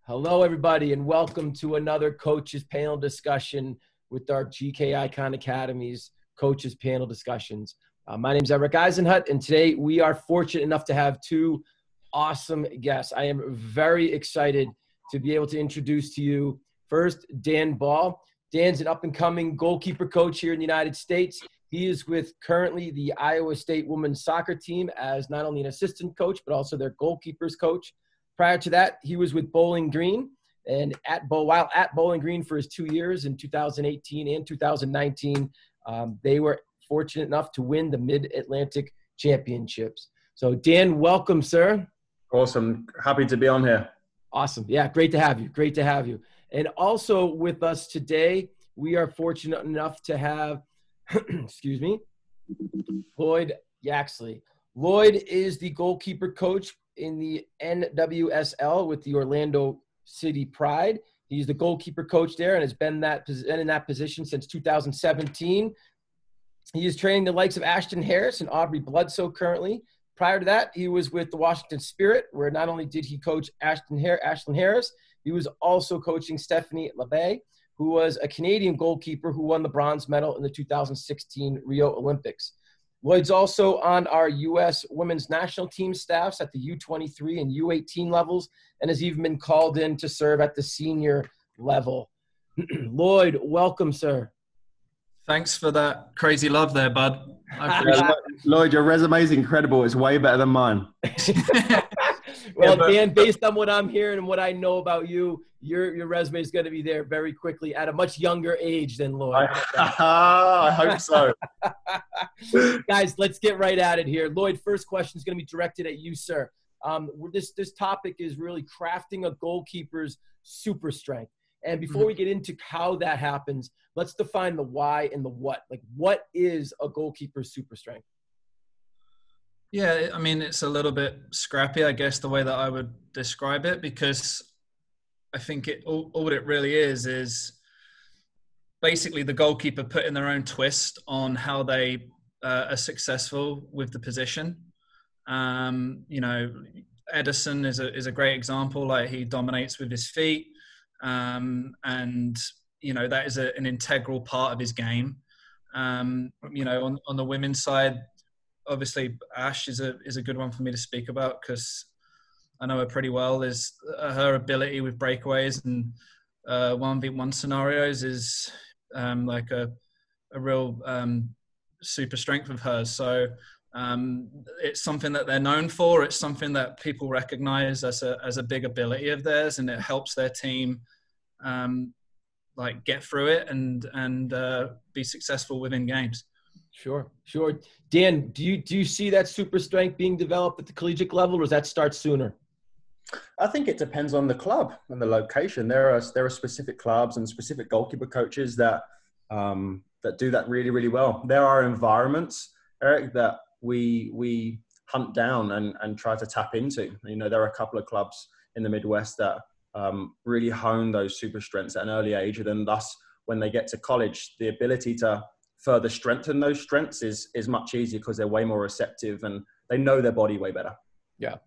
Hello, everybody, and welcome to another Coaches Panel discussion with our GK Icon Academy's Coaches Panel discussions. My name is Eric Eisenhut, and today we are fortunate enough to have two awesome guests. I am very excited to be able to introduce to you first Dan Ball. Dan's an up-and-coming goalkeeper coach here in the United States. He is with currently the Iowa State women's soccer team as not only an assistant coach, but also their goalkeepers coach. Prior to that, he was with Bowling Green and while at Bowling Green for his 2 years in 2018 and 2019, they were fortunate enough to win the Mid-Atlantic Championships. So Dan, welcome, sir. Awesome. Happy to be on here. Awesome. Yeah, great to have you. Great to have you. And also with us today, we are fortunate enough to have, excuse me, Lloyd Yaxley. Lloyd is the goalkeeper coach in the NWSL with the Orlando City Pride. He's the goalkeeper coach there and has been in that position since 2017. He is training the likes of Ashlyn and Aubrey Bledsoe currently. Prior to that, he was with the Washington Spirit, where not only did he coach Ashlyn Harris, he was also coaching Stephanie Labbe, who was a Canadian goalkeeper who won the bronze medal in the 2016 Rio Olympics. Lloyd's also on our U.S. women's national team staffs at the U23 and U18 levels and has even been called in to serve at the senior level. Lloyd, welcome, sir. Thanks for that crazy love there, bud. Lloyd, your resume is incredible. It's way better than mine. Well, Dan, based on what I'm hearing and what I know about you, your resume is going to be there very quickly at a much younger age than Lloyd. I hope so. Guys, let's get right at it here. Lloyd, first question is going to be directed at you, sir. This topic is really crafting a goalkeeper's super strength. And before we get into how that happens, let's define the why and the what. Like, what is a goalkeeper's super strength? Yeah, I mean, it's a little bit scrappy, I guess, the way that I would describe it, because I think all it really is basically the goalkeeper putting their own twist on how they are successful with the position. You know, Edison is a great example. Like, he dominates with his feet, and you know that is an integral part of his game. You know, on the women's side, obviously Ash is a good one for me to speak about because I know her pretty well. Is her ability with breakaways and 1v1 scenarios is like a real super strength of hers. So it's something that they're known for. It's something that people recognize as a big ability of theirs, and it helps their team like get through it and be successful within games. Sure. Dan, do you see that super strength being developed at the collegiate level, or does that start sooner? I think it depends on the club and the location. There are specific clubs and specific goalkeeper coaches that do that really, really well. There are environments, Eric, that we hunt down and try to tap into. You know, there are a couple of clubs in the Midwest that really hone those super strengths at an early age, and then thus when they get to college, the ability to further strengthen those strengths is much easier because they're way more receptive and they know their body way better. Yeah.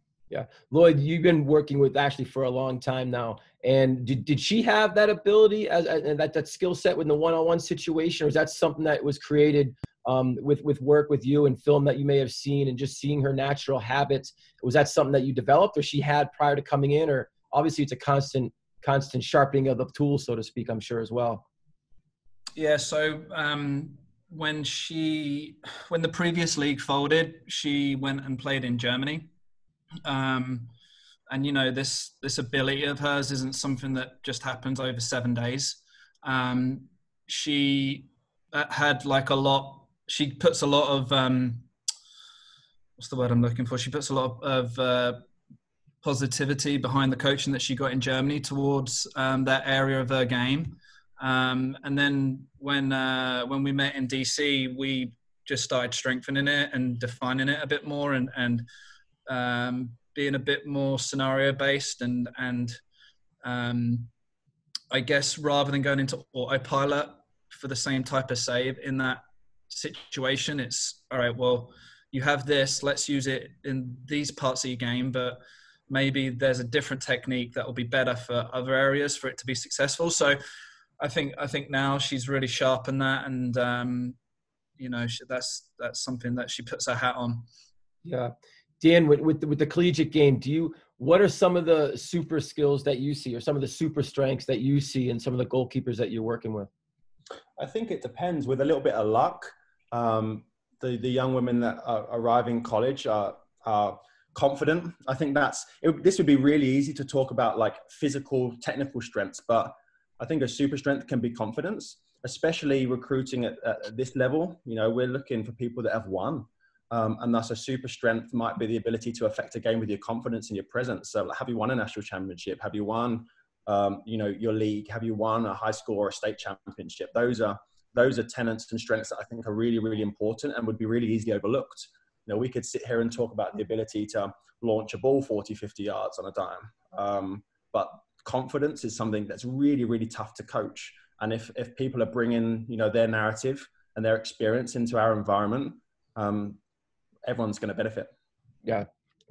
Lloyd, you've been working with Ashley for a long time now. And did she have that ability and that skill set in the one-on-one situation? Or is that something that was created with work with you and film that you may have seen and just seeing her natural habits? Was that something that you developed or she had prior to coming in? Or obviously it's a constant sharpening of the tools, so to speak, I'm sure as well. Yeah, so when the previous league folded, she went and played in Germany. And you know, this ability of hers isn't something that just happens over 7 days. She had like she puts a lot of what's the word I'm looking for? She puts a lot of positivity behind the coaching that she got in Germany towards that area of her game. And then when we met in DC, we just started strengthening it and defining it a bit more and being a bit more scenario based and I guess rather than going into autopilot for the same type of save in that situation, it's all right, well, you have this, let's use it in these parts of your game, but maybe there's a different technique that will be better for other areas for it to be successful. So I think now she's really sharpened that, and you know, that's something that she puts her hat on. Yeah. Dan, with the collegiate game, what are some of the super skills that you see, or some of the super strengths that you see in some of the goalkeepers that you're working with? I think it depends. With a little bit of luck, the young women that are arriving college are confident. I think this would be really easy to talk about, like physical, technical strengths, but I think a super strength can be confidence, especially recruiting at this level. You know, we're looking for people that have won. And thus a super strength might be the ability to affect a game with your confidence and your presence. So have you won a national championship? Have you won, you know, your league? Have you won a high school or a state championship? Those are tenets and strengths that I think are really, really important and would be really easily overlooked. You know, we could sit here and talk about the ability to launch a ball 40, 50 yards on a dime. But confidence is something that's really, really tough to coach. And if people are bringing, you know, their narrative and their experience into our environment, everyone's going to benefit. Yeah,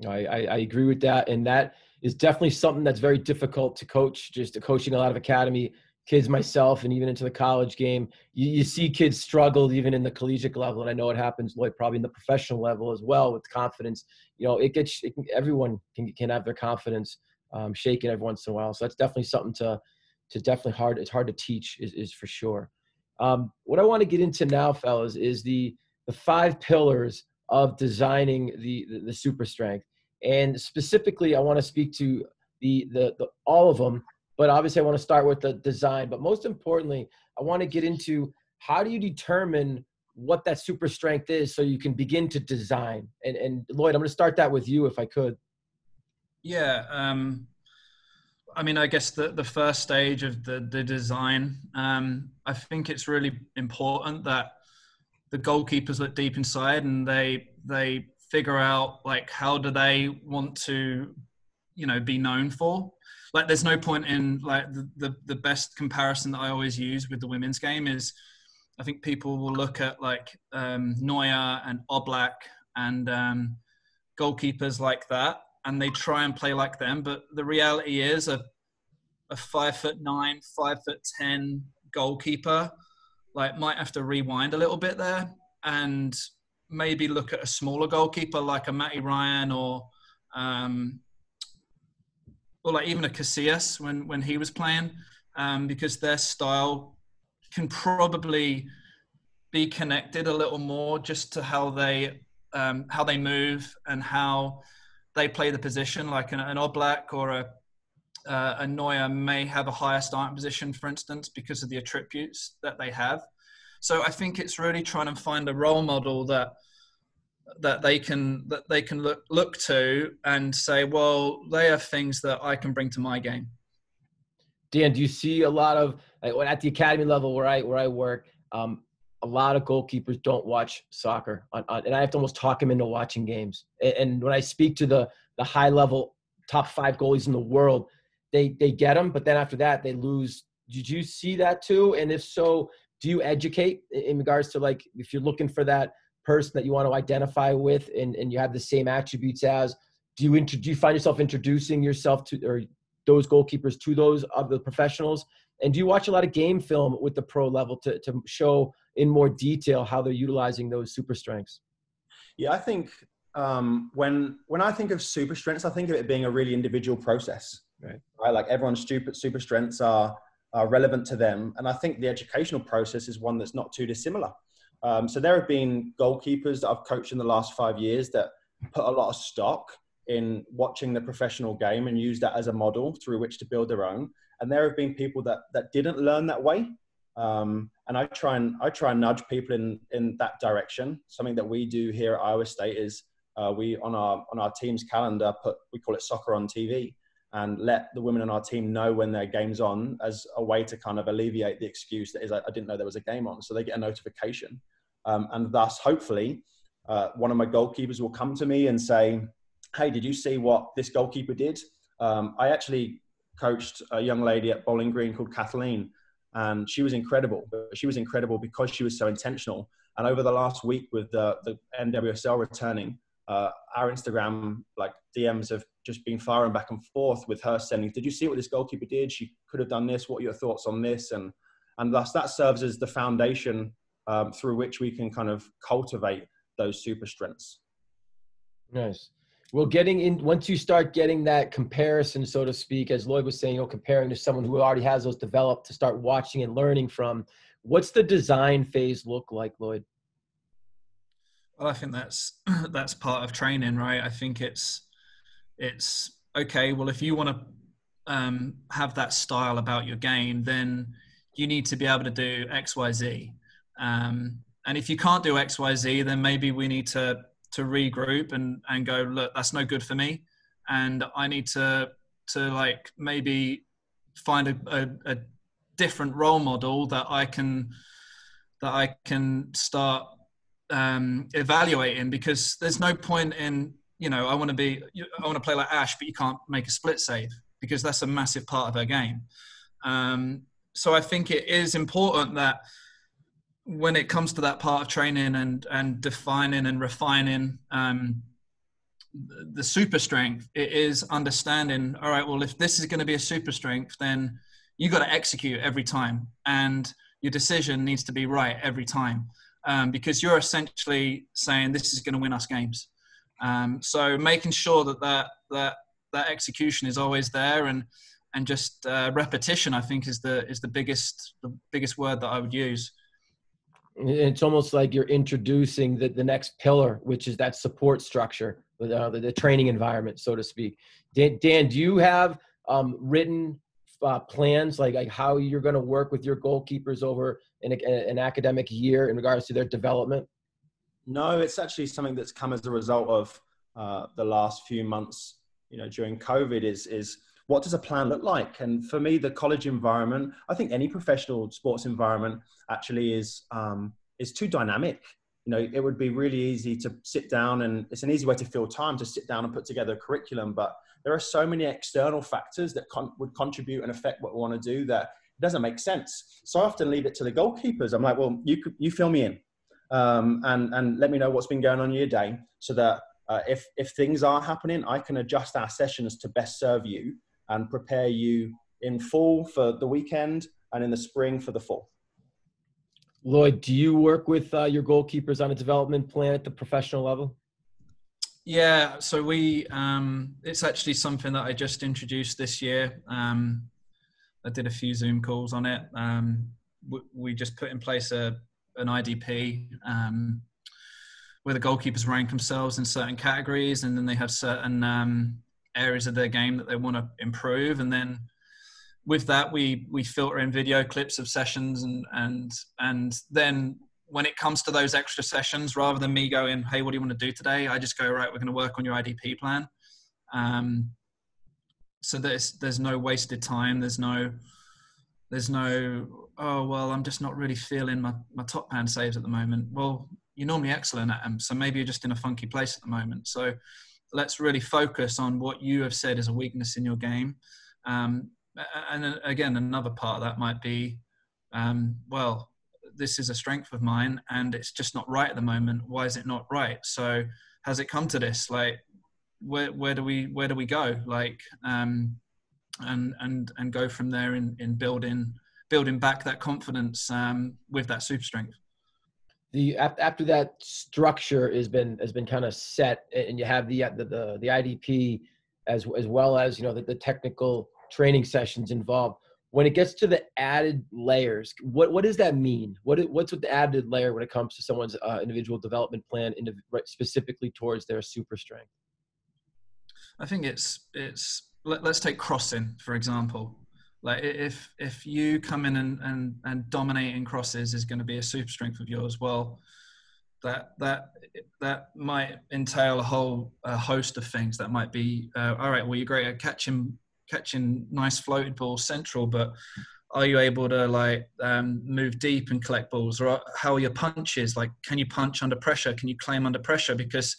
I agree with that. And that is definitely something that's very difficult to coach, just coaching a lot of academy kids myself, and even into the college game. You see kids struggle even in the collegiate level. And I know it happens, Lloyd, probably in the professional level as well, with confidence. You know, everyone can have their confidence shaken every once in a while. So that's definitely something it's hard to teach is for sure. What I want to get into now, fellas, is the 5 pillars of designing the super strength. And specifically, I want to speak to the all of them, but obviously I want to start with the design. But most importantly, I want to get into, how do you determine what that super strength is so you can begin to design? And Lloyd, I'm going to start that with you, if I could. Yeah. I mean, I guess the first stage of the design, I think it's really important that the goalkeepers look deep inside and they figure out, like, how do they want to, you know, be known for. Like, there's no point in, like, the best comparison that I always use with the women's game is, I think people will look at, like, Neuer and Oblak and goalkeepers like that, and they try and play like them. But the reality is a 5'9", 5'10" goalkeeper, like, might have to rewind a little bit there and maybe look at a smaller goalkeeper like a Matty Ryan or like even a Casillas when he was playing, because their style can probably be connected a little more just to how they move and how they play the position. Like an Oblak or a Neuer may have a higher starting position, for instance, because of the attributes that they have. So I think it's really trying to find a role model that they can look to and say, well, they have things that I can bring to my game. Dan, do you see a lot of, like, at the academy level where I work, a lot of goalkeepers don't watch soccer, and I have to almost talk them into watching games. And when I speak to the high level top 5 goalies in the world, they get them, but then after that they lose. Did you see that too? And if so, do you educate in regards to, like, if you're looking for that person that you want to identify with and you have the same attributes as, do you find yourself introducing yourself to, or those goalkeepers to those of the professionals? And do you watch a lot of game film with the pro level to show in more detail how they're utilizing those super strengths? Yeah, I think when I think of super strengths, I think of it being a really individual process. Right? Like, everyone's super strengths are relevant to them. And I think the educational process is one that's not too dissimilar. So there have been goalkeepers that I've coached in the last 5 years that put a lot of stock in watching the professional game and use that as a model through which to build their own. And there have been people that didn't learn that way. And I try and nudge people in that direction. Something that we do here at Iowa State is we on our team's calendar we call it Soccer on TV, and let the women on our team know when their game's on, as a way to kind of alleviate the excuse that is, I didn't know there was a game on. So they get a notification. And thus, hopefully, one of my goalkeepers will come to me and say, hey, did you see what this goalkeeper did? I actually coached a young lady at Bowling Green called Kathleen, and she was incredible. But she was incredible because she was so intentional. And over the last week with the NWSL returning, our Instagram, like, DMs have just been firing back and forth with her sending, did you see what this goalkeeper did? She could have done this. What are your thoughts on this? And thus that serves as the foundation through which we can kind of cultivate those super strengths. Nice. Well, once you start getting that comparison, so to speak, as Lloyd was saying, comparing to someone who already has those developed, to start watching and learning from, what's the design phase look like, Lloyd? Well, I think that's part of training, right? I think it's okay. Well, if you want to have that style about your game, then you need to be able to do X, Y, Z. And if you can't do X, Y, Z, then maybe we need to regroup and go, look, that's no good for me, and I need to like maybe find a different role model that I can start evaluating, because there's no point in, I want to play like Ash, but you can't make a split save, because that's a massive part of her game. So I think it is important that when it comes to that part of training and defining and refining the super strength, it is understanding, all right, well, if this is going to be a super strength, then you got to execute every time, and your decision needs to be right every time, because you're essentially saying this is going to win us games. So making sure that execution is always there, and just repetition, I think, is the biggest word that I would use. It's almost like you're introducing the next pillar, which is that support structure, the training environment, so to speak. Dan, do you have written plans, like how you're going to work with your goalkeepers over an academic year in regards to their development? No, it's actually something that's come as a result of the last few months, during COVID, is what does a plan look like? And for me, the college environment, I think any professional sports environment actually is too dynamic. It would be really easy to sit down, and it's an easy way to fill time to sit down and put together a curriculum. But there are so many external factors that would contribute and affect what we want to do that it doesn't make sense. So I often leave it to the goalkeepers. I'm like, well, you fill me in and let me know what's been going on in your day, so that if things are happening, I can adjust our sessions to best serve you and prepare you in fall for the weekend and in the spring for the fall. Lloyd, do you work with your goalkeepers on a development plan at the professional level? Yeah, so it's actually something that I just introduced this year. I did a few Zoom calls on it. We just put in place an IDP where the goalkeepers rank themselves in certain categories, and then they have certain areas of their game that they want to improve. And then with that, we filter in video clips of sessions, and then when it comes to those extra sessions, rather than me going, hey, what do you want to do today? I just go, right, we're going to work on your IDP plan. So there's no wasted time. There's no, oh, well, I'm just not really feeling my top hand saves at the moment. Well, you're normally excellent at them, so maybe you're just in a funky place at the moment. So let's really focus on what you have said is a weakness in your game. And again, another part of that might be, well, this is a strength of mine and it's just not right at the moment. Why is it not right? So has it come to this? Like, where do we go? Like, and go from there in building back that confidence with that super strength. After that structure has been kind of set, and you have the IDP as well as the technical training sessions involved. When it gets to the added layers, what does that mean? What's with the added layer when it comes to someone's individual development plan, specifically towards their super strength? I think let's take crossing, for example. Like if you come in and dominating crosses is going to be a super strength of yours, well, that might entail a whole host of things. That might be all right. Well, you're great at catching nice floated balls central, but are you able to move deep and collect balls? Or how are your punches? Like, can you punch under pressure? Can you claim under pressure? Because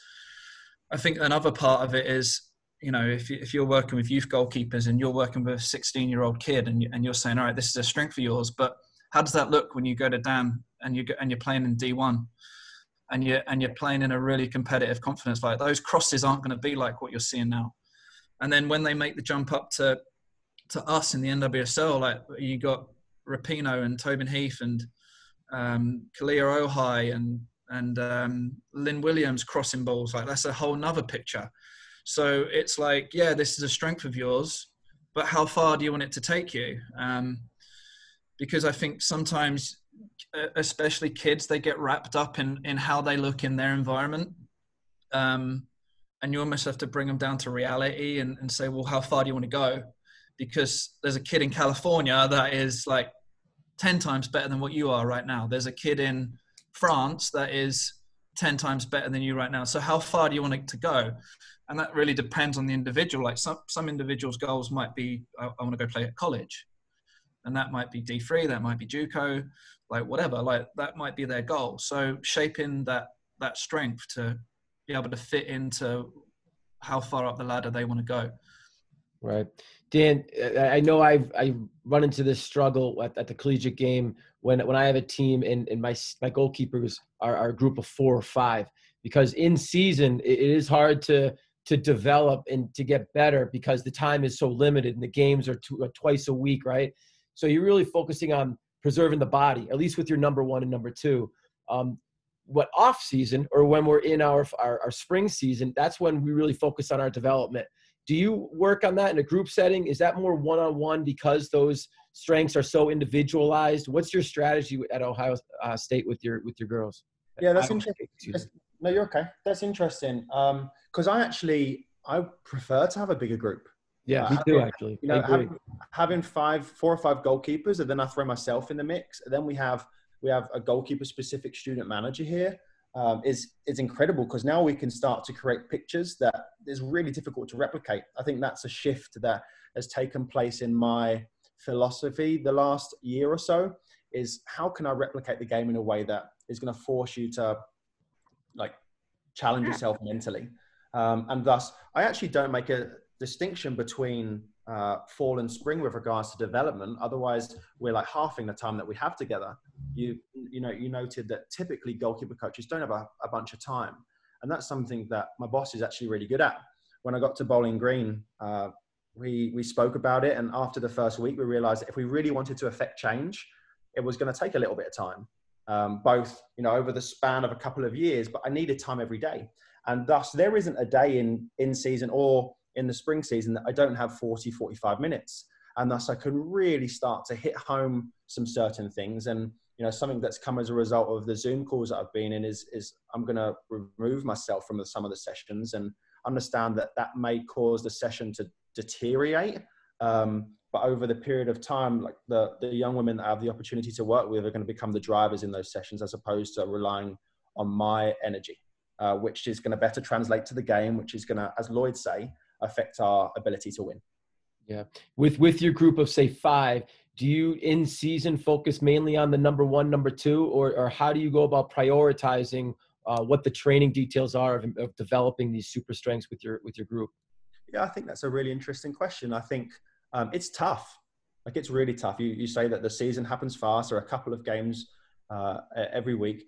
I think another part of it is, if you're working with youth goalkeepers and you're working with a 16-year-old kid and you're saying, all right, this is a strength of yours, but how does that look when you go to Dan and you're playing in D1 and you're playing in a really competitive conference? Like, those crosses aren't going to be like what you're seeing now. And then when they make the jump up to us in the NWSL, like you got Rapinoe and Tobin Heath and Kalia Ohai and Lynn Williams crossing balls, like that's a whole nother picture. So it's like, yeah, this is a strength of yours, but how far do you want it to take you? Because I think sometimes, especially kids, they get wrapped up in how they look in their environment. And you almost have to bring them down to reality and say, well, how far do you want to go? Because there's a kid in California that is like 10 times better than what you are right now. There's a kid in France that is 10 times better than you right now. So how far do you want it to go? And that really depends on the individual. Like some individuals' goals might be, I want to go play at college. And that might be D3, that might be JUCO, like whatever, like that might be their goal. So shaping that strength to be able to fit into how far up the ladder they want to go. Right. Dan, I know I've run into this struggle at the collegiate game when I have a team and my goalkeepers are a group of 4 or 5, because in season it is hard to develop and to get better because the time is so limited and the games are twice a week, right? So you're really focusing on preserving the body, at least with your number 1 and number 2. What off season, or when we're in our spring season, that's when we really focus on our development. Do you work on that in a group setting? Is that more one-on-one because those strengths are so individualized? What's your strategy at Ohio State with your girls? Yeah, that's interesting. No, you're okay. That's interesting. Because I prefer to have a bigger group. Yeah, me too, actually. You know, having 4 or 5 goalkeepers, and then I throw myself in the mix. And then we have a goalkeeper-specific student manager here. Is incredible, because now we can start to create pictures that is really difficult to replicate. I think that's a shift that has taken place in my philosophy the last year or so, is how can I replicate the game in a way that is going to force you to like challenge yourself mentally. And thus, I actually don't make a distinction between fall and spring with regards to development. Otherwise, we're like halving the time that we have together. You noted that typically goalkeeper coaches don't have a bunch of time. And that's something that my boss is actually really good at. When I got to Bowling Green, we spoke about it. And after the first week, we realized that if we really wanted to affect change, it was going to take a little bit of time, both, over the span of a couple of years, but I needed time every day. And thus there isn't a day in season or in the spring season that I don't have 40, 45 minutes. And thus I can really start to hit home some certain things. And, something that's come as a result of the Zoom calls that I've been in is I'm going to remove myself from some of the sessions and understand that may cause the session to deteriorate. But over the period of time, like the young women that I have the opportunity to work with are going to become the drivers in those sessions, as opposed to relying on my energy, which is going to better translate to the game, which is going to, as Lloyd say, affect our ability to win. Yeah. With your group of, say, 5, do you in season focus mainly on the number 1, number 2, or how do you go about prioritizing what the training details are of developing these super strengths with your group? Yeah, I think that's a really interesting question. I think it's tough. Like, it's really tough. You say that the season happens fast, or a couple of games every week.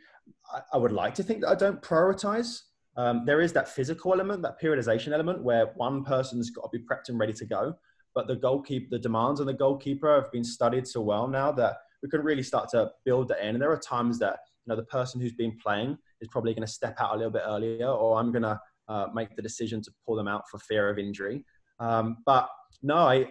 I would like to think that I don't prioritize. There is that physical element, that periodization element, where one person's got to be prepped and ready to go. But the demands on the goalkeeper have been studied so well now that we can really start to build that in. And there are times that, the person who's been playing is probably going to step out a little bit earlier, or I'm going to make the decision to pull them out for fear of injury. But no,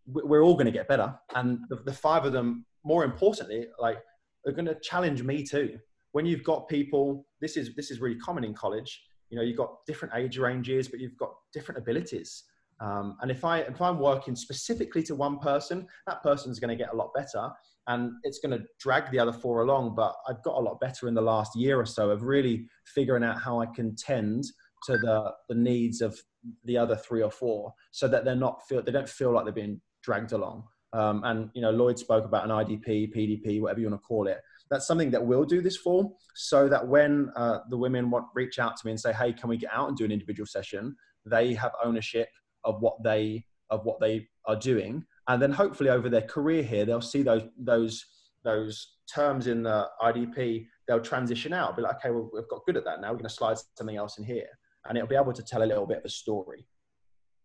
we're all going to get better. And the 5 of them, more importantly, like, are going to challenge me too. When you've got people, this is really common in college. You've got different age ranges, but you've got different abilities. And if I'm working specifically to one person, that person's going to get a lot better, and it's going to drag the other 4 along. But I've got a lot better in the last year or so of really figuring out how I can tend to the needs of the other 3 or 4, so that they don't feel like they're being dragged along. And Lloyd spoke about an IDP, PDP, whatever you want to call it. That's something that we'll do this for, so that when the women reach out to me and say, "Hey, can we get out and do an individual session?" they have ownership of what they are doing, and then hopefully over their career here, they'll see those terms in the IDP. They'll transition out, be like, "Okay, well, we've got good at that now. We're going to slide something else in here," and it'll be able to tell a little bit of a story.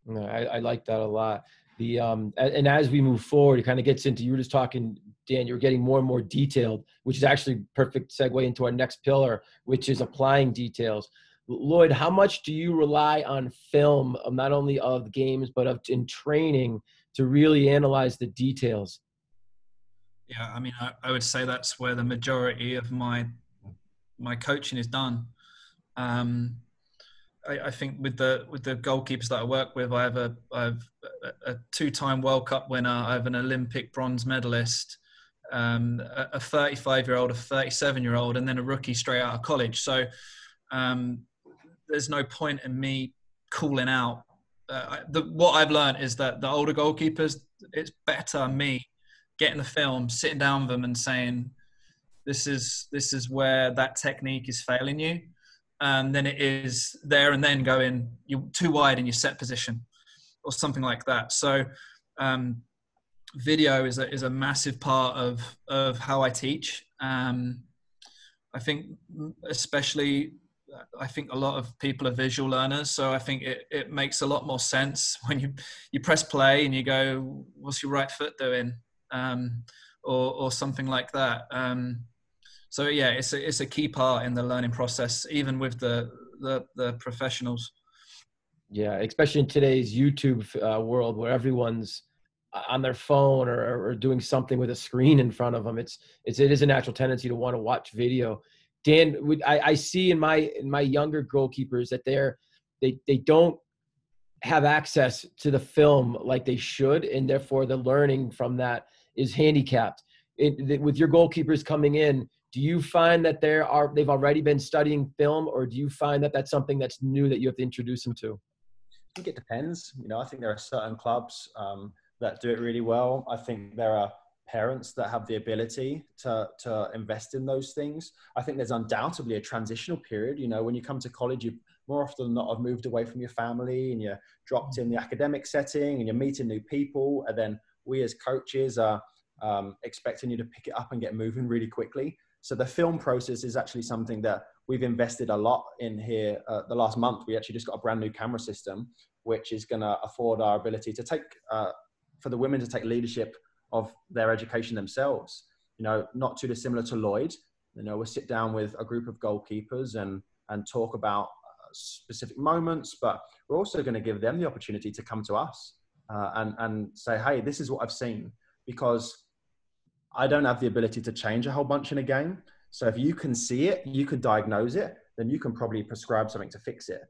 No, I like that a lot. The and as we move forward, it kind of gets into, you were just talking, Dan, you're getting more and more detailed, which is actually perfect segue into our next pillar, which is applying details. Lloyd, how much do you rely on film, of not only of games, but in training to really analyze the details? Yeah, I mean, I would say that's where the majority of my coaching is done. I think with the goalkeepers that I work with, I have a 2-time World Cup winner, I have an Olympic bronze medalist, a 35-year-old, a 37-year-old, and then a rookie straight out of college. So there's no point in me calling out. What I've learned is that the older goalkeepers, it's better me getting the film, sitting down with them and saying, this is where that technique is failing you. Than it is there and then going, you're too wide in your set position or something like that. So video is a massive part of how I teach. I think especially, I think a lot of people are visual learners. So I think it makes a lot more sense when you press play and you go, what's your right foot doing? Or something like that. So yeah, it's a key part in the learning process, even with the professionals. Yeah, especially in today's YouTube world where everyone's on their phone or doing something with a screen in front of them. It is a natural tendency to want to watch video. Dan, I see in my younger goalkeepers that they don't have access to the film like they should, and therefore the learning from that is handicapped. With your goalkeepers coming in, do you find that they've already been studying film, or do you find that that's something that's new that you have to introduce them to? I think it depends. I think there are certain clubs that do it really well. I think there are parents that have the ability to invest in those things. I think there's undoubtedly a transitional period. When you come to college, you more often than not have moved away from your family and you're dropped in the academic setting and you're meeting new people. And then we as coaches are expecting you to pick it up and get moving really quickly. So the film process is actually something that we've invested a lot in here. The last month, we actually just got a brand new camera system, which is going to afford our ability to take, for the women to take leadership of their education themselves. Not too dissimilar to Lloyd. We'll sit down with a group of goalkeepers and talk about specific moments, but we're also going to give them the opportunity to come to us and say, hey, this is what I've seen, because I don't have the ability to change a whole bunch in a game. So if you can see it, you can diagnose it, then you can probably prescribe something to fix it.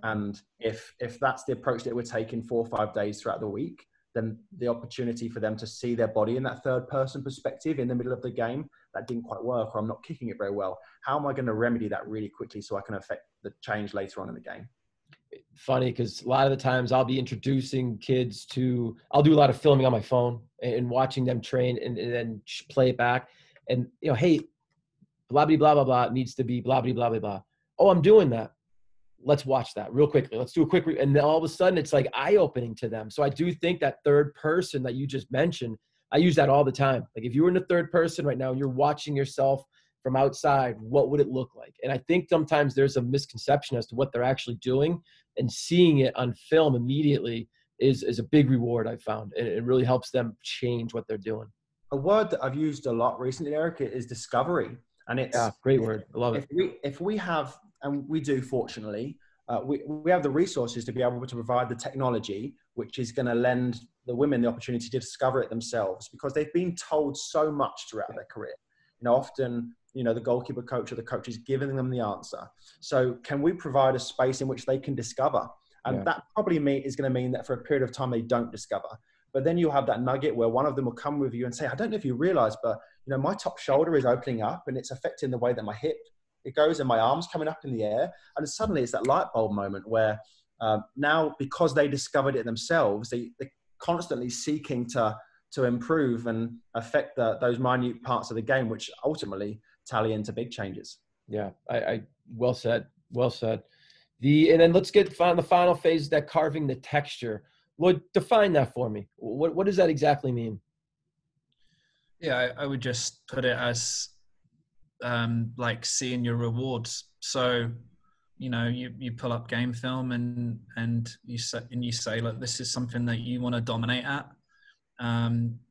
And if that's the approach that we're taking 4 or 5 days throughout the week, then the opportunity for them to see their body in that third person perspective in the middle of the game, that didn't quite work, or I'm not kicking it very well. How am I going to remedy that really quickly so I can affect the change later on in the game? Funny, because a lot of the times I'll be introducing kids I'll do a lot of filming on my phone and watching them train and then play it back. And, hey, blah, blah, blah, blah, blah, needs to be blah, blah, blah, blah, blah. Oh, I'm doing that. Let's watch that real quickly. Let's do a quick, and then all of a sudden it's like eye-opening to them. So I do think that third person that you just mentioned, I use that all the time. Like if you were in the third person right now and you're watching yourself from outside, what would it look like? And I think sometimes there's a misconception as to what they're actually doing, and seeing it on film immediately is a big reward, I found. And it really helps them change what they're doing. A word that I've used a lot recently, Eric, is discovery. And it's great word. I love it. If we have, and we do, fortunately, we have the resources to be able to provide the technology, which is going to lend the women the opportunity to discover it themselves, because they've been told so much throughout their career. Often, the goalkeeper coach or the coach is giving them the answer. So can we provide a space in which they can discover? And that probably is going to mean that for a period of time, they don't discover. But then you'll have that nugget where one of them will come with you and say, I don't know if you realize, but my top shoulder is opening up and it's affecting the way that my hip it goes and my arm's coming up in the air. And suddenly it's that light bulb moment where now, because they discovered it themselves, they're constantly seeking to improve and affect those minute parts of the game, which ultimately tally into big changes. Yeah, I well said. Well said. And then let's get the final phase, that carving the texture. Lloyd, define that for me. What does that exactly mean? Yeah, I would just put it as like seeing your rewards. So you pull up game film and you say, look, this is something that you want to dominate at.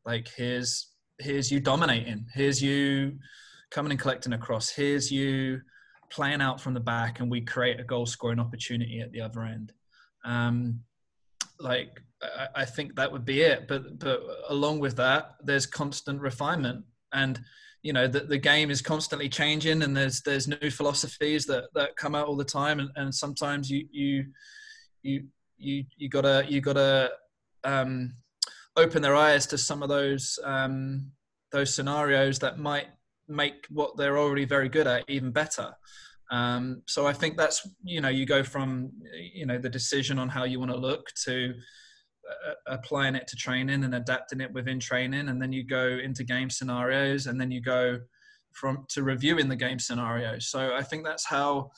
Like here's you dominating. Here's you coming and collecting across. Here's you playing out from the back, and we create a goal scoring opportunity at the other end. I think that would be it. But along with that, there's constant refinement, and the game is constantly changing, and there's new philosophies that come out all the time, and sometimes you gotta open their eyes to some of those scenarios that might make what they're already very good at even better. So I think that's, you go from, the decision on how you want to look to applying it to training and adapting it within training. And then you go into game scenarios, and then you go to reviewing the game scenarios. So I think that's how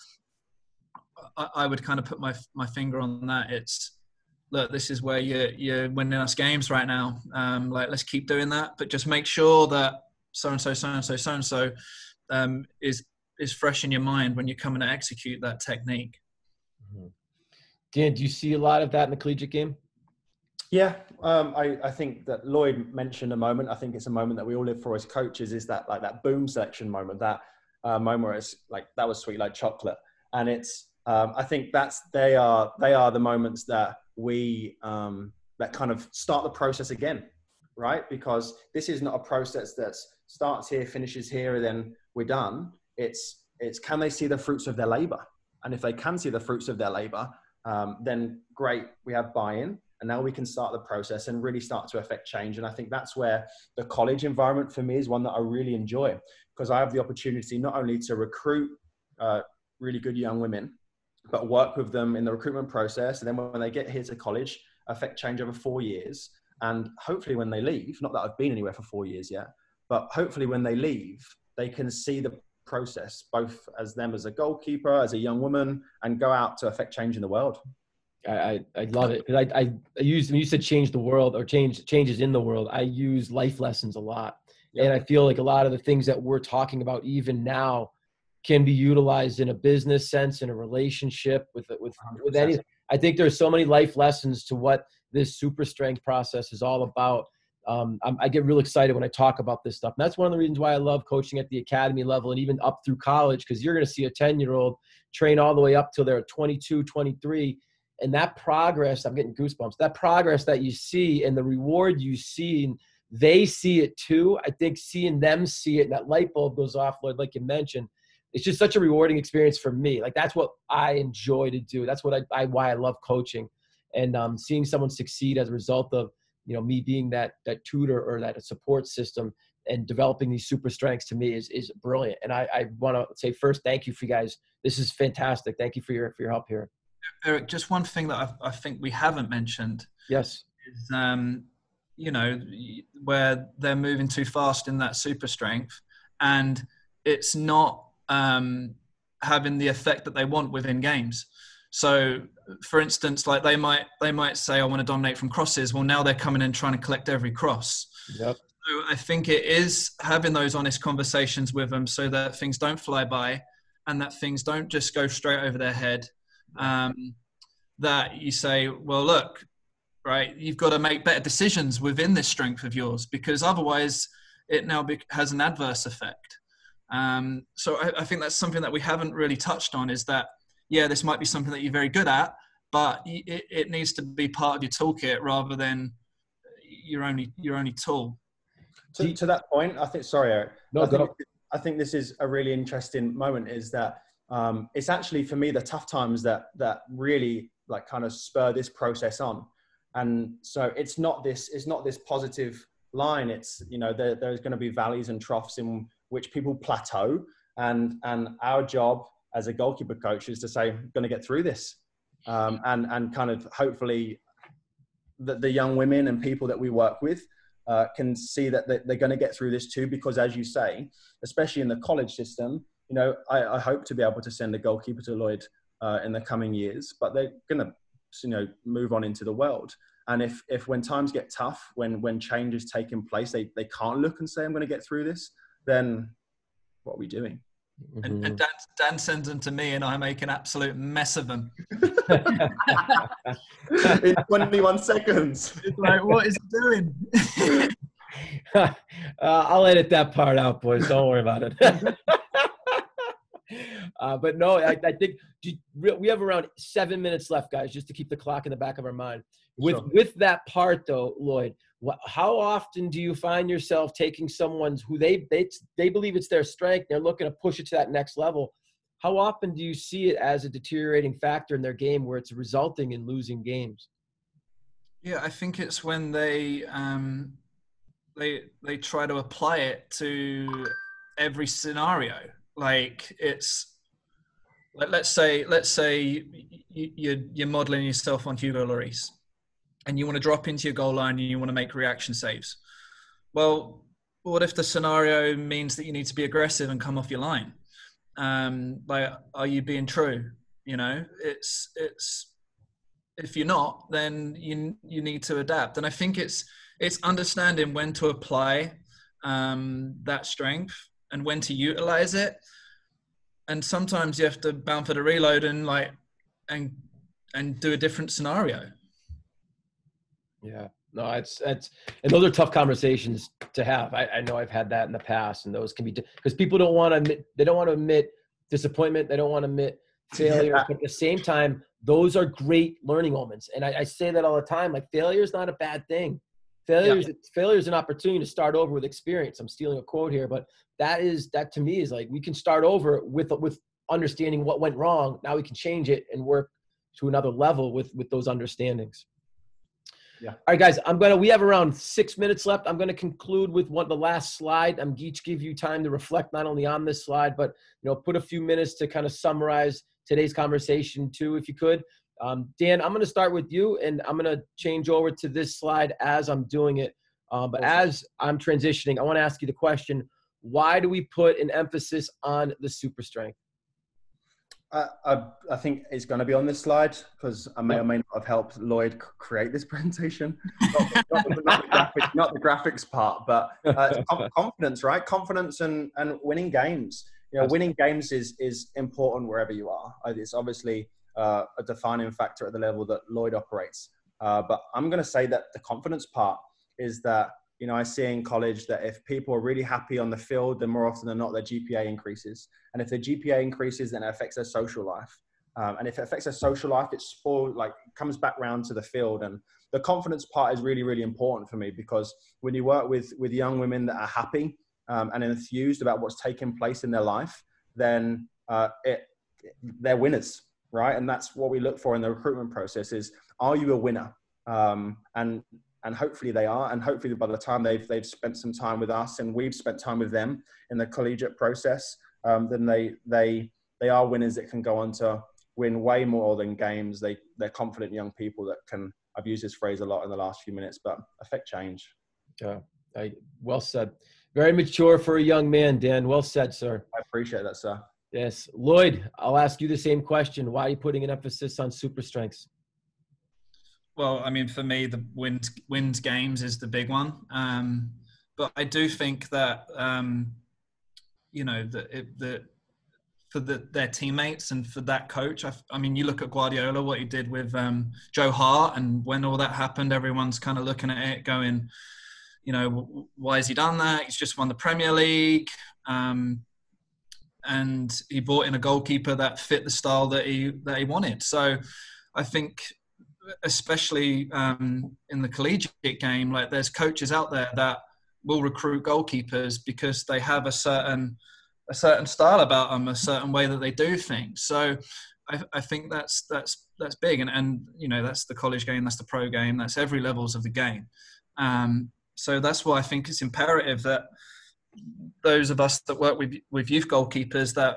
I would kind of put my finger on that. It's, look, this is where you're winning us games right now. Let's keep doing that, but just make sure that so-and-so is fresh in your mind when you're coming to execute that technique. Mm-hmm. Dan, do you see a lot of that in the collegiate game? Yeah, I think that Lloyd mentioned a moment. I think it's a moment that we all live for as coaches, is that like that boom selection moment, that moment where it's like, that was sweet like chocolate. And it's, I think they are the moments that we, that kind of start the process again, right? Because this is not a process that starts here, finishes here, and then we're done. It's can they see the fruits of their labor? And if they can see the fruits of their labor, then great, we have buy-in. And now we can start the process and really start to affect change. And I think that's where the college environment for me is one that I really enjoy, because I have the opportunity not only to recruit really good young women, but work with them in the recruitment process. And then when they get here to college, affect change over 4 years. And hopefully when they leave, not that I've been anywhere for 4 years yet, but hopefully when they leave, they can see the process, both as them as a goalkeeper, as a young woman, and go out to affect change in the world. I love it. Because I use, when you said change the world or changes in the world, I use life lessons a lot. Yep. And I feel like a lot of the things that we're talking about even now can be utilized in a business sense, in a relationship with any. I think there's so many life lessons to what this super strength process is all about. I get real excited when I talk about this stuff. And that's one of the reasons why I love coaching at the academy level and even up through college, because you're going to see a 10-year-old train all the way up till they're 22, 23. And that progress, I'm getting goosebumps, that progress that you see and the reward you see, and they see it too. I think seeing them see it, and that light bulb goes off, Lloyd, like you mentioned, it's just such a rewarding experience for me. Like, that's what I enjoy to do. That's what why I love coaching. And seeing someone succeed as a result of, me being that tutor or that support system and developing these super strengths, to me is brilliant. And I want to say first, thank you for you guys. This is fantastic. Thank you for your help here. Eric, just one thing that I think we haven't mentioned. Yes. Is, where they're moving too fast in that super strength, and it's not having the effect that they want within games. So, for instance, like they might say, I want to dominate from crosses. Well, now they're coming in trying to collect every cross. Yep. So I think it is having those honest conversations with them so that things don't fly by and that things don't just go straight over their head. That you say, well, look, right, you've got to make better decisions within this strength of yours, because otherwise it now has an adverse effect. So I think that's something that we haven't really touched on, is that, yeah, this might be something that you're very good at, but it needs to be part of your toolkit rather than your only tool. To that point, I think, sorry, Eric, no, I think this is a really interesting moment, is that it's actually, for me, the tough times that really like kind of spur this process on. And so it's not this positive line. It's, there's going to be valleys and troughs in which people plateau. And our job as a goalkeeper coach is to say, I'm going to get through this. And kind of hopefully the young women and people that we work with can see that they're going to get through this too, because as you say, especially in the college system, I hope to be able to send a goalkeeper to Lloyd in the coming years, but they're going to, move on into the world. And if when times get tough, when change is taking place, they can't look and say, I'm going to get through this, then what are we doing? And Dan sends them to me, and I make an absolute mess of them. In 21 seconds. It's like, what is he doing? I'll edit that part out, boys. Don't worry about it. But no, I think we have around 7 minutes left, guys, just to keep the clock in the back of our mind. With that part, though, Lloyd, how often do you find yourself taking someone's who they believe it's their strength, they're looking to push it to that next level? How often do you see it as a deteriorating factor in their game where it's resulting in losing games? Yeah, I think it's when they try to apply it to every scenario. Like let's say you're modeling yourself on Hugo Lloris, and you want to drop into your goal line and you want to make reaction saves. Well, what if the scenario means that you need to be aggressive and come off your line? Like, are you being true? You know, it's if you're not, then you need to adapt. And I think it's understanding when to apply that strength and when to utilize it. And sometimes you have to bound for the reload and do a different scenario. Yeah, no, it's and those are tough conversations to have. I know I've had that in the past, and those can be because people don't want to admit, they don't want to admit disappointment, they don't want to admit failure. But at the same time, those are great learning moments, and I say that all the time. Like, failure is not a bad thing. Failure is an opportunity to start over with experience. I'm stealing a quote here, but that to me is like, we can start over with understanding what went wrong. Now we can change it and work to another level with those understandings. Yeah. All right, guys, we have around 6 minutes left. I'm going to conclude with the last slide. I'm going to give you time to reflect not only on this slide, but, put a few minutes to kind of summarize today's conversation too, if you could. Dan, I'm going to start with you, and I'm going to change over to this slide as I'm doing it. But as I'm transitioning, I want to ask you the question, why do we put an emphasis on the super strength? I think it's going to be on this slide because I may or may not have helped Lloyd create this presentation. Not the graphics part, but it's confidence, right? Confidence and winning games. Winning games is important wherever you are. It's obviously a defining factor at the level that Lloyd operates. But I'm going to say that the confidence part is that, I see in college that if people are really happy on the field, then more often than not, their GPA increases. And if their GPA increases, then it affects their social life. And if it affects their social life, it comes back round to the field. And the confidence part is really, really important for me, because when you work with young women that are happy and enthused about what's taking place in their life, then they're winners, right? And that's what we look for in the recruitment process is, are you a winner? And hopefully they are. And hopefully by the time they've spent some time with us and we've spent time with them in the collegiate process, then they are winners that can go on to win way more than games. They're confident young people that can, I've used this phrase a lot in the last few minutes, but affect change. Yeah, well said. Very mature for a young man, Dan. Well said, sir. I appreciate that, sir. Yes. Lloyd, I'll ask you the same question. Why are you putting an emphasis on super strengths? Well, I mean, for me, the wins games is the big one. But I do think that, for their teammates and for that coach, I mean, you look at Guardiola, what he did with Joe Hart, and when all that happened, everyone's kind of looking at it going, why has he done that? He's just won the Premier League. And he brought in a goalkeeper that fit the style that he wanted. So I think, especially in the collegiate game, like, there's coaches out there that will recruit goalkeepers because they have a certain style about them, a certain way that they do things. So I think that's big, and that's the college game, that's the pro game, that's every levels of the game. So that's why I think it's imperative that those of us that work with youth goalkeepers that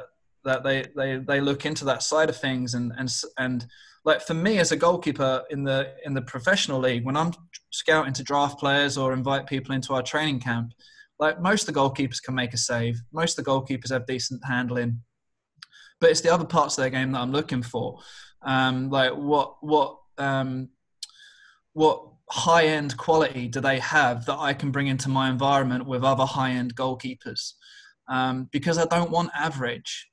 they look into that side of things and like, for me as a goalkeeper in the professional league, when I'm scouting to draft players or invite people into our training camp, like, most of the goalkeepers can make a save. Most of the goalkeepers have decent handling, but it's the other parts of their game that I'm looking for. Like, what high-end quality do they have that I can bring into my environment with other high-end goalkeepers? because I don't want average.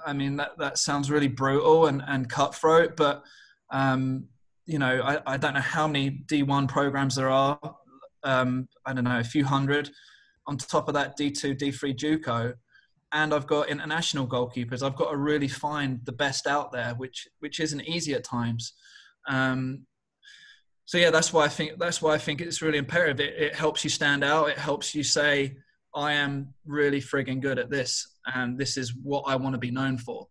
I mean, that sounds really brutal and cutthroat, but, you know, I don't know how many D1 programs there are. I don't know, a few hundred. On top of that, D2, D3 JUCO. And I've got international goalkeepers. I've got to really find the best out there, which isn't easy at times. So yeah, that's why I think it's really imperative. It helps you stand out. It helps you say, I am really frigging good at this, and this is what I want to be known for.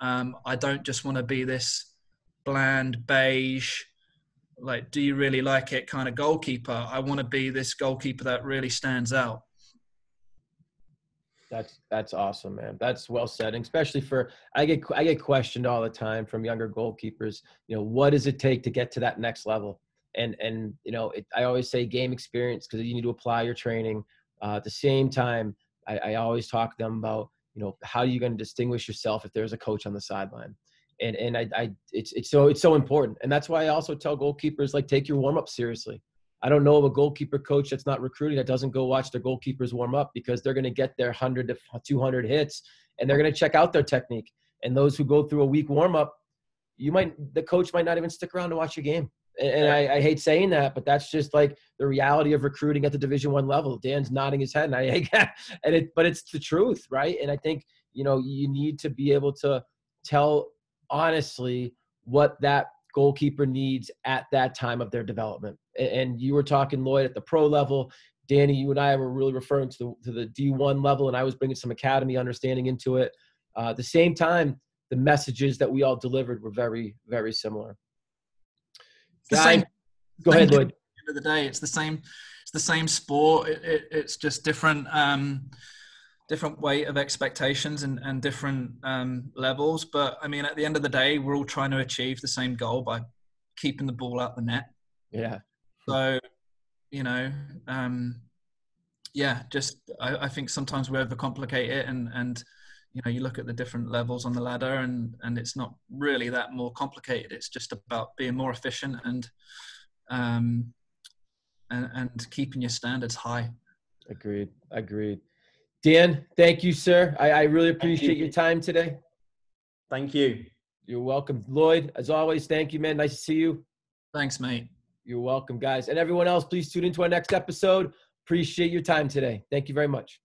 I don't just want to be this bland, beige, like, do you really like it kind of goalkeeper. I want to be this goalkeeper that really stands out. That's awesome, man. That's well said. And especially I get questioned all the time from younger goalkeepers, you know, what does it take to get to that next level? And you know, I always say game experience, because you need to apply your training. At the same time, I always talk to them about, you know, how are you going to distinguish yourself if there's a coach on the sideline? And it's so important. And that's why I also tell goalkeepers, like, take your warm up seriously. I don't know of a goalkeeper coach that's not recruiting that doesn't go watch their goalkeepers warm up, because they're going to get their 100 to 200 hits, and they're going to check out their technique. And those who go through a week warm up, the coach might not even stick around to watch your game. And I hate saying that, but that's just like the reality of recruiting at the Division I level. Dan's nodding his head, but it's the truth, right? And I think, you know, you need to be able to tell honestly what that goalkeeper needs at that time of their development. And you were talking, Lloyd, at the pro level. Danny, you and I were really referring to the D1 level, and I was bringing some academy understanding into it. At the same time, the messages that we all delivered were very, very similar. Go ahead, Lloyd. At the end of the day, it's the same sport. It's just different weight of expectations and different levels. But I mean, at the end of the day, we're all trying to achieve the same goal by keeping the ball out the net. Yeah. So, you know, I think sometimes we overcomplicate it, and you know, you look at the different levels on the ladder, and it's not really that more complicated. It's just about being more efficient and keeping your standards high. Agreed. Dan, thank you, sir. I really appreciate your time today. Thank you. You're welcome. Lloyd, as always, thank you, man. Nice to see you. Thanks, mate. You're welcome, guys. And everyone else, please tune into our next episode. Appreciate your time today. Thank you very much.